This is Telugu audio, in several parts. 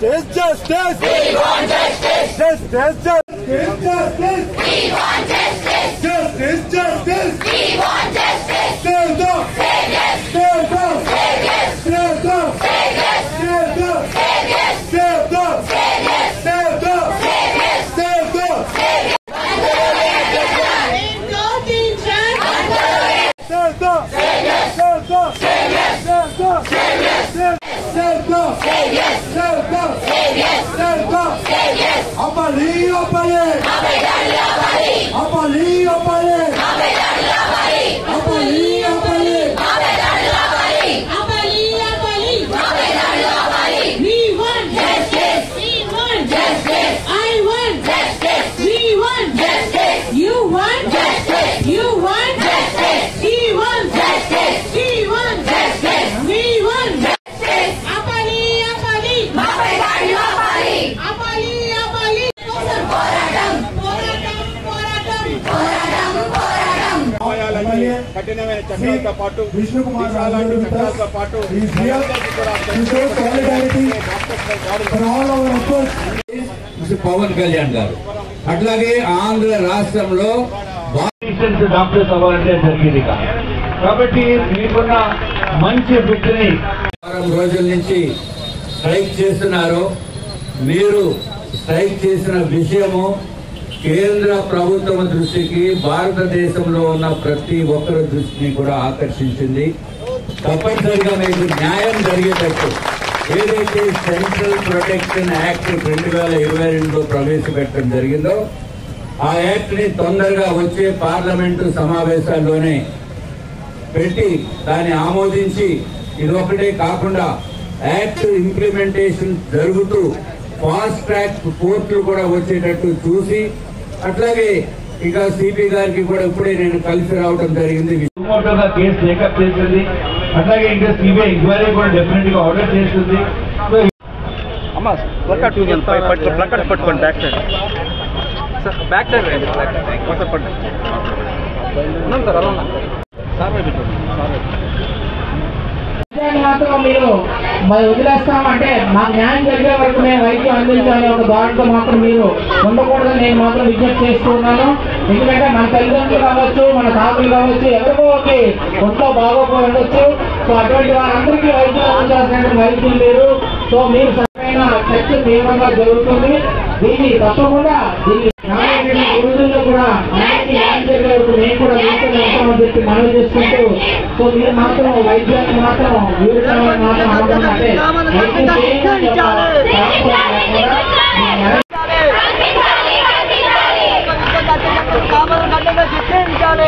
Justice, justice. We want justice. Justice, justice, justice. We want justice. Justice, justice. We want justice. Stand up. Say yes. Stand up. Say yes. Stand up. Say yes. Stand up. Say yes. Stand up. Say yes. Stand up. Say yes. Stand up. Say yes. Stand up. Say yes. Stand up. Say yes. Stand up. Say yes. Stand up. Say yes. Stand up. Say yes. Stand up. Say yes. Abali, abali. Abali, abali. Abali, abali. Abali, abali. Abali, abali. Abali, abali. Abali, abali. Abali, abali. We want justice. We want justice. I want justice. We want justice. You want justice. You want justice. We want justice. We want justice. We want justice. Abali, abali. Abali, abali. Abali, abali. పోరాటం పోరాటం పోరాటం పోరాటం పోరాటం కఠినమైన చట్టాలతో పాటు చట్టాలతో పాటు పవన్ కళ్యాణ్ గారు అట్లాగే ఆంధ్ర రాష్ట్రంలో డాక్టర్స్ అవ్వాలంటే జరిగింది కాబట్టి మీకున్న మంచి బుద్ధిని వారం రోజుల నుంచి స్ట్రైక్ చేస్తున్నారు. మీరు స్ట్రైక్ చేసిన విషయము కేంద్ర ప్రభుత్వం దృష్టికి భారతదేశంలో ఉన్న ప్రతి ఒక్కరి దృష్టిని కూడా ఆకర్షించింది. తప్పనిసరిగా మీకు న్యాయం జరిగేటట్టు ఏదైతే సెంట్రల్ ప్రొటెక్షన్ యాక్ట్ 2022లో ప్రవేశపెట్టడం జరిగిందో ఆ యాక్ట్ ని తొందరగా వచ్చే పార్లమెంటు సమావేశాల్లోనే పెట్టి దాన్ని ఆమోదించి ఇది ఒకటే కాకుండా యాక్ట్ ఇంప్లిమెంటేషన్ జరుగుతూ ఫాస్ట్ ట్రాక్ కోర్టులు కూడా వచ్చేటట్టు చూసి అట్లాగే ఇక సిపి గారికి కూడా ఇప్పుడే నేను కలిసి రావడం జరిగింది. సుమోటోగా కేసు టేకప్ చేసింది. అట్లాగే ఇంకా సిబిఐ ఎంక్వైరీ కూడా డెఫినెట్ గా ఆర్డర్ చేస్తుంది. బ్యాక్ సైడ్ మాత్రం మీరు మరి వదిలేస్తామంటే మాకు న్యాయం జరిగే వరకు మేము వైద్యం అందించాలి ఒక దాంట్లో మాత్రం మీరు ఉండకూడదని నేను మాత్రం విజ్ఞప్తి చేస్తున్నాను. ఎందుకంటే మన తల్లిదండ్రులు కావచ్చు, మన తాతలు కావచ్చు, ఎవరికో ఒకటి ఒంట్లో బాగోపోయి ఉండొచ్చు. సో అటువంటి వారందరికీ వైద్యం అందించాల్సిన వైద్యం లేరు. సో మీరు సరైన చర్చ తీవ్రంగా జరుగుతుంది. దీన్ని తప్పకుండా దీన్ని గురువుల్లో కూడా అన్నింటినీ న్యాయం జరిగే వరకు మేము కూడా మీతో ఉంటామని చెప్పి మనవి చేసుకుంటూ సో మీరు మాత్రం వైద్యాన్ని మాత్రం వీరులను మాత్రం ఆడుతుందంటే రక్షణ కల్పించాలి,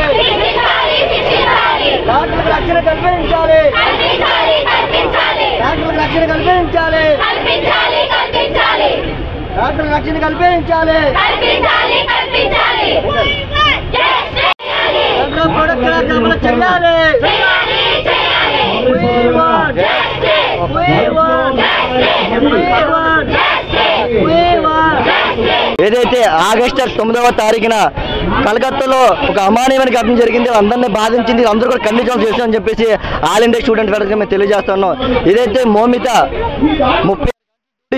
రక్షణ కల్పించాలి, డాక్టర్ రక్షణ కల్పించాలి, ప్రొడక్ట్ అమలు చేయాలి. ఏదైతే ఆగస్టు 9వ తారీఖున కలకత్తాలో ఒక అమానవీయమైన ఘటన జరిగింది, అందరినీ బాధించింది, అందరూ కూడా ఖండించాల్సి చేస్తామని చెప్పేసి ఆల్ ఇండియా స్టూడెంట్ ఫెడరేషన్ మేము తెలియజేస్తున్నాం. ఇదైతే మోమిత 30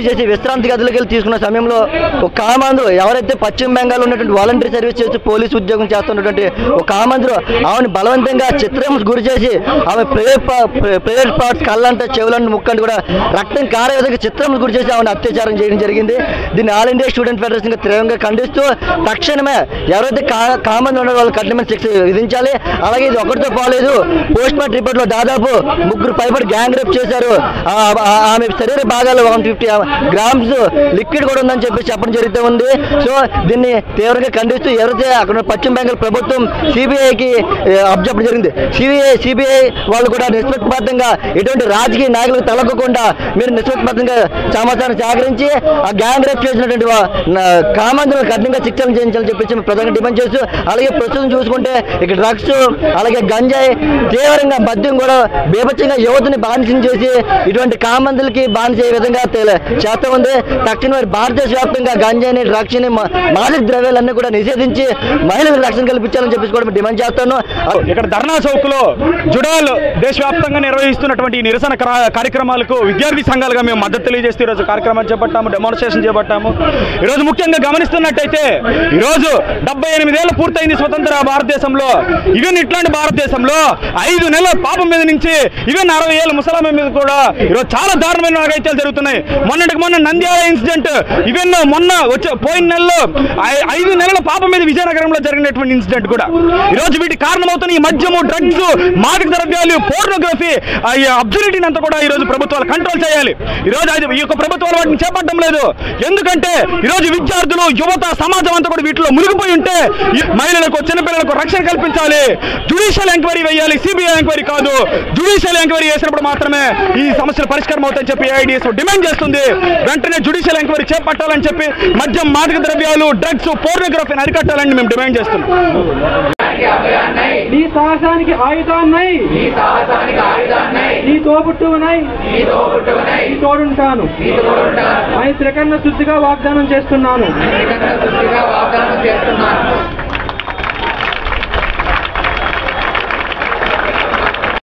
చేసి విశ్రాంతి గదులకు వెళ్ళి తీసుకున్న సమయంలో ఒక కామాంధ్రు ఎవరైతే పశ్చిమ బెంగాల్ ఉన్నటువంటి వాలంటీర్ సర్వీస్ చేసి పోలీసు ఉద్యోగం చేస్తున్నటువంటి ఒక కామాంధ్రు ఆమెను బలవంతంగా చిత్రహింస గురి చేసి ఆమె ప్రైవేట్ పార్ట్స్ కళ్ళంట చెవులంట ముక్కంట కూడా రక్తం కారే విధంగా చిత్రహింస గురి చేసి ఆమెను అత్యాచారం చేయడం జరిగింది. దీన్ని ఆల్ ఇండియా స్టూడెంట్ ఫెడరేషన్ తీవ్రంగా ఖండిస్తూ తక్షణమే ఎవరైతే కామాంధ్రు ఉన్నారో వాళ్ళు కఠినమైన శిక్ష విధించాలి. అలాగే ఇది ఒకటితో పోలేదు, పోస్ట్ మార్టం రిపోర్ట్ లో దాదాపు 3 పైబడి గ్యాంగ్ రేప్ చేశారు. ఆమె శరీర భాగాలు 150 గ్రామ్స్ లిక్విడ్ కూడా ఉందని చెప్పి చెప్పడం జరుగుతూ ఉంది. సో దీన్ని తీవ్రంగా ఖండిస్తూ ఎవరైతే అక్కడ పశ్చిమ బెంగాల్ ప్రభుత్వం సిబిఐకి అప్పచెప్పడం జరిగింది. సిబిఐ వాళ్ళు కూడా నిష్పక్షపాతంగా ఎటువంటి రాజకీయ నాయకులకు తలగకుండా మీరు నిష్పక్షపాతంగా సమాచారం సేకరించి ఆ గ్యాంగ్ రేప్ చేసినటువంటి కామాంధ్రులను కఠినంగా శిక్షణ చేయించాలని చెప్పేసి ప్రధానంగా డిమాండ్ చేస్తూ, అలాగే ప్రస్తుతం చూసుకుంటే ఇక్కడ డ్రగ్స్ అలాగే గంజాయి తీవ్రంగా మద్యం కూడా బీభత్సంగా యువతని బానిసం చేసి ఇటువంటి కామాంధ్రులకి బానిసే విధంగా చేస్తూ ఉంది. తక్షణ వారి భారతదేశ వ్యాప్తంగా గంజాయిని, డ్రగ్స్ ని, మాదక ద్రవ్యాలన్నీ కూడా నిషేధించి మహిళలకు రక్షణ కల్పించాలని చెప్పేసి కూడా డిమాండ్ చేస్తాను. ఇక్కడ ధర్నా చౌక్ లో జుడాల్ దేశవ్యాప్తంగా నిర్వహిస్తున్నటువంటి నిరసన కార్యక్రమాలకు విద్యార్థి సంఘాలుగా మేము మద్దతు తెలియజేస్తూ ఈరోజు కార్యక్రమాలు చేపట్టాము, డెమాన్స్ట్రేషన్ చేపట్టాము. ఈరోజు ముఖ్యంగా గమనిస్తున్నట్టయితే ఈరోజు 78 ఏళ్ళు పూర్తయింది స్వతంత్ర భారతదేశంలో. ఈవెన్ ఇట్లాంటి భారతదేశంలో 5 నెలల పాపం మీద నుంచి ఈవెన్ 60 ఏళ్ళ ముసలామె మీద కూడా ఈరోజు చాలా దారుణమైన అఘాయిత్యాలు జరుగుతున్నాయి. మొన్న నంద్యాల ఇన్సిడెంట్, ఈవెన్ మొన్న పోయిన నెలలో 5 నెలల పాపం మీద విజయనగరంలో జరిగినటువంటి ఇన్సిడెంట్ కూడా. ఈరోజు వీటికి కారణమవుతున్న ఈ మద్యము, డ్రగ్స్, మాదక ద్రవ్యాలు, పోర్నోగ్రఫీ, అబ్సల్యూటీని అంతా కూడా ఈరోజు ప్రభుత్వాలు కంట్రోల్ చేయాలి. ఈరోజు ఈ యొక్క ప్రభుత్వాలు వాటిని చేపట్టడం లేదు. ఎందుకంటే ఈరోజు విద్యార్థులు, యువత, సమాజం అంతా కూడా వీటిలో మునిగిపోయి ఉంటే మహిళలకు, చిన్నపిల్లలకు రక్షణ కల్పించాలి. జ్యుడిషియల్ ఎంక్వైరీ వేయాలి, సిబిఐ ఎంక్వైరీ కాదు. జ్యుడిషియల్ ఎంక్వైరీ చేసినప్పుడు మాత్రమే ఈ సమస్యలు పరిష్కారం అవుతాయని చెప్పి ఏఐడిఎస్ డిమాండ్ చేస్తుంది. వెంటనే జ్యుడిషియల్ ఎంక్వైరీ చేపట్టాలని చెప్పి మద్యం, మాదక ద్రవ్యాలు, డ్రగ్స్, పోర్నోగ్రఫీని అరికట్టాలని మేము డిమాండ్ చేస్తున్నాం. నీ సాహసానికి ఆయుధాన్నై, నీ తోబుట్టువునై, నీ తోడుంటాను అని త్రికరణ శుద్ధిగా వాగ్దానం చేస్తున్నాను.